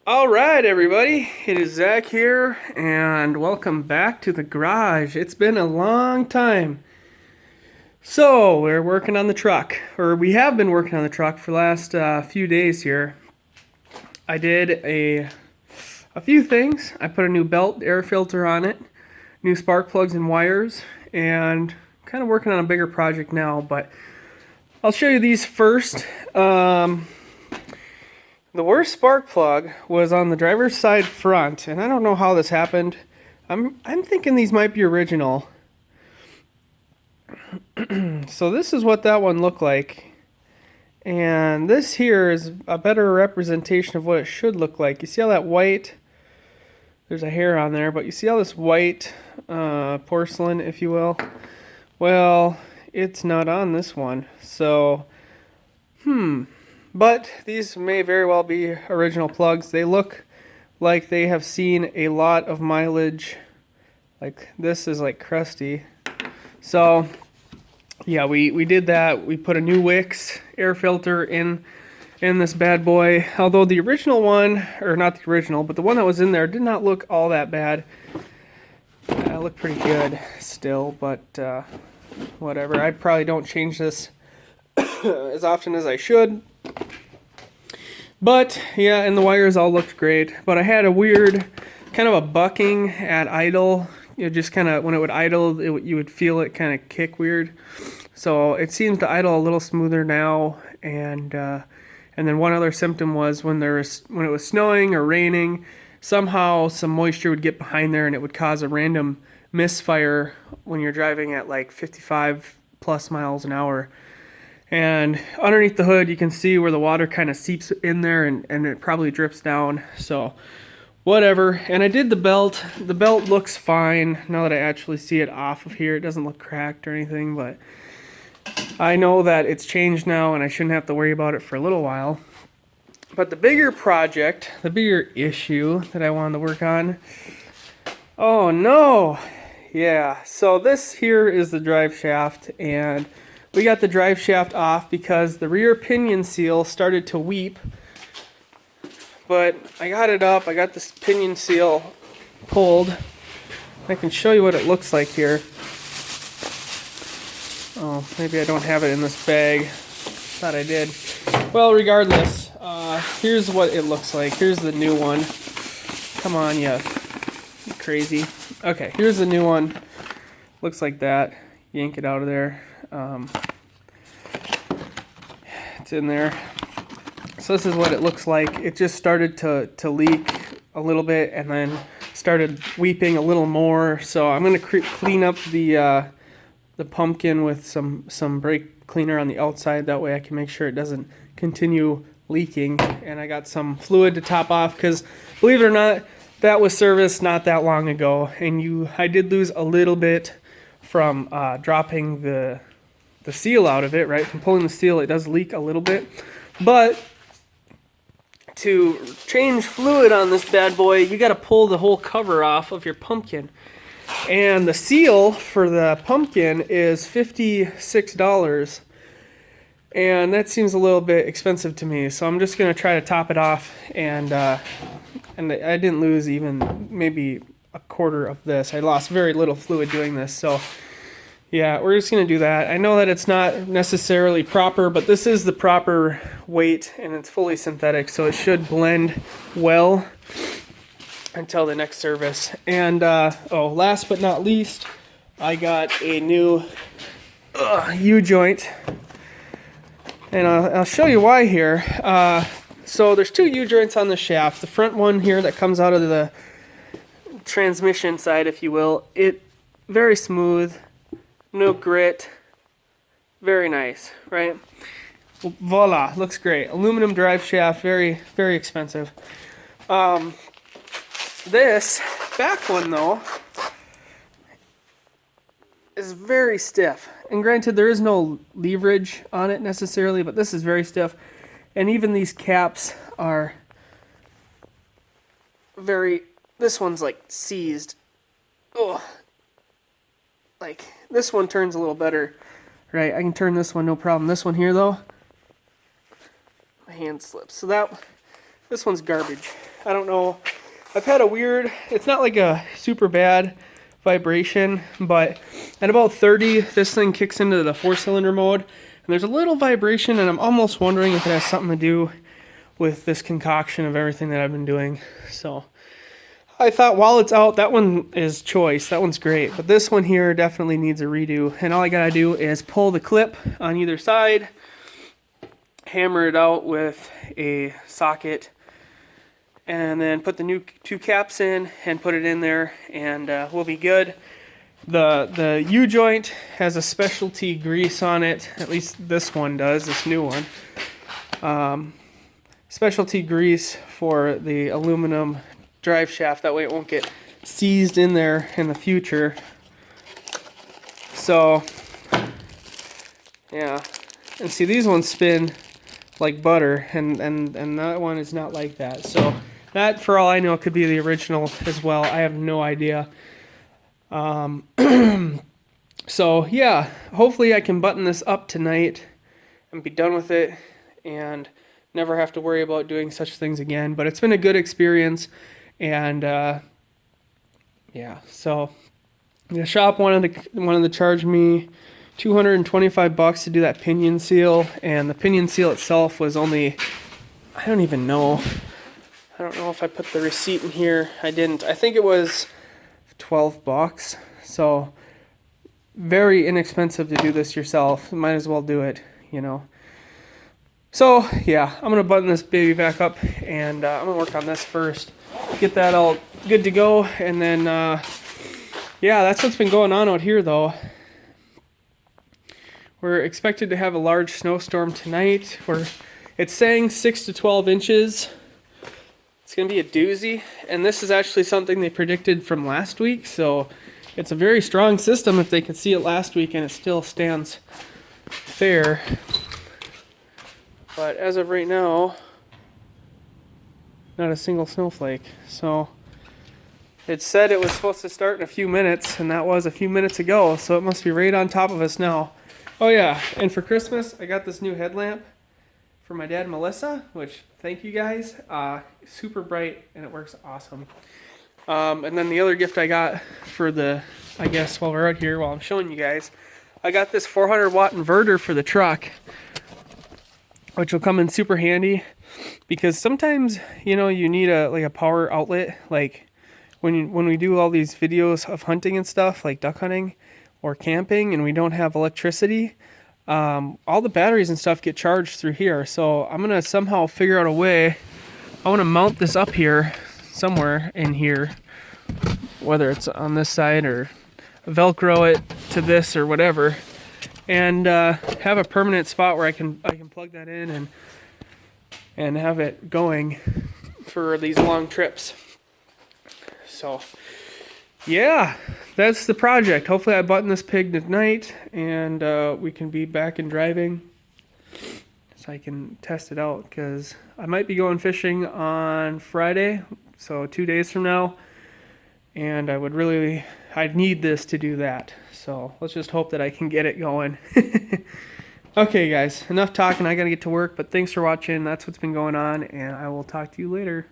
All right, everybody. It is Zach here, and welcome back to the garage. It's been a long time. So, we're working on the truck, or we have been working on the truck for the last few days here. I did a few things. I put a new belt air filter on it, new spark plugs and wires, and kind of working on a bigger project now, but I'll show you these first. The worst spark plug was on the driver's side front, and I don't know how this happened. I'm thinking these might be original. So this is what that one looked like. And this here is a better representation of what it should look like. You see how that white, there's a hair on there, but you see how this white porcelain, if you will? Well, it's not on this one. So, but these may very well be original plugs. They look like they have seen a lot of mileage. Like this is like crusty. So yeah, we did that. We put a new Wix air filter in this bad boy. Although the original one, or not the original, but the one that was in there did not look all that bad. It looked pretty good still, but whatever. I probably don't change this as often as I should. But yeah, and the wires all looked great. But I had a weird kind of a bucking at idle. You know, just kind of when it would idle, you would feel it kind of kick weird. So it seems to idle a little smoother now. And then one other symptom was when it was snowing or raining, somehow some moisture would get behind there and it would cause a random misfire when you're driving at like 55 plus miles an hour. And underneath the hood, you can see where the water kind of seeps in there and it probably drips down. So, whatever. And I did the belt. The belt looks fine now that I actually see it off of here. It doesn't look cracked or anything, but I know that it's changed now and I shouldn't have to worry about it for a little while. But the bigger project, the bigger issue that I wanted to work on. Oh no! Yeah, so this here is the drive shaft, and we got the drive shaft off because the rear pinion seal started to weep. But I got it up. I got this pinion seal pulled. I can show you what it looks like here. Oh, maybe I don't have it in this bag. Thought I did. Well, regardless, here's what it looks like. Here's the new one. Come on, you crazy. Okay, here's the new one. Looks like that. Yank it out of there. It's in there. So this is what it looks like. It just started to leak a little bit and then started weeping a little more. So I'm going to clean up the pumpkin with some brake cleaner on the outside. That way I can make sure it doesn't continue leaking. And I got some fluid to top off because, believe it or not, that was serviced not that long ago. And I did lose a little bit from dropping the seal out of it, right? From pulling the seal, it does leak a little bit. But to change fluid on this bad boy, you got to pull the whole cover off of your pumpkin. And the seal for the pumpkin is $56. And that seems a little bit expensive to me. So I'm just going to try to top it off. And I didn't lose even maybe a quarter of this. I lost very little fluid doing this. So yeah, we're just going to do that. I know that it's not necessarily proper, but this is the proper weight and it's fully synthetic, so it should blend well until the next service. And last but not least, I got a new U-joint. And I'll show you why here. So there's two U-joints on the shaft. The front one here that comes out of the transmission side, if you will, it very smooth. No grit. Very nice, right? Well, voila, looks great. Aluminum drive shaft, very, very expensive. This back one, though, is very stiff. And granted, there is no leverage on it necessarily, but this is very stiff. And even these caps are this one's like seized. Ugh. Like, this one turns a little better, right? I can turn this one, no problem. This one here, though, my hand slips. So that This one's garbage. I don't know. I've had a weird, it's not like a super bad vibration, but at about 30, this thing kicks into the 4-cylinder mode, and there's a little vibration, and I'm almost wondering if it has something to do with this concoction of everything that I've been doing. So I thought while it's out, that one is choice. That one's great, but this one here definitely needs a redo, and all I gotta do is pull the clip on either side, hammer it out with a socket, and then put the new 2 caps in and put it in there, and we'll be good. The U-joint has a specialty grease on it, at least this one does, this new one. Specialty grease for the aluminum drive shaft, that way it won't get seized in there in the future. So, yeah, and see, these ones spin like butter, and that one is not like that. So that, for all I know, could be the original as well. I have no idea. So yeah, hopefully I can button this up tonight and be done with it and never have to worry about doing such things again. But it's been a good experience, and yeah. So the shop wanted to charge me $225 to do that pinion seal, and the pinion seal itself was only, I don't even know. I don't know if I put the receipt in here. I didn't. I think it was $12. So very inexpensive to do this yourself. Might as well do it, you know. So yeah, I'm gonna button this baby back up, and I'm gonna work on this first, get that all good to go, and then yeah, that's what's been going on out here though. We're expected to have a large snowstorm tonight. It's saying 6 to 12 inches. It's going to be a doozy, and this is actually something they predicted from last week, so it's a very strong system if they could see it last week, and it still stands fair. But as of right now, not a single snowflake. So it said it was supposed to start in a few minutes, and that was a few minutes ago, so it must be right on top of us now. Oh yeah, and for Christmas, I got this new headlamp for my dad and Melissa, which, thank you guys. Super bright, and it works awesome. And then the other gift I got for I guess while we're out here, while I'm showing you guys, I got this 400 watt inverter for the truck, which will come in super handy, because sometimes, you know, you need a power outlet, like when we do all these videos of hunting and stuff, like duck hunting or camping, and we don't have electricity. All the batteries and stuff get charged through here, so I'm gonna somehow figure out a way. I want to mount this up here somewhere in here, whether it's on this side or Velcro it to this or whatever, and have a permanent spot where I can plug that in and have it going for these long trips. So yeah, that's the project. Hopefully I button this pig tonight, and we can be back and driving so I can test it out, because I might be going fishing on Friday, so 2 days from now, and I'd need this to do that. So let's just hope that I can get it going. Okay guys, enough talking. I gotta get to work, but thanks for watching. That's what's been going on, and I will talk to you later.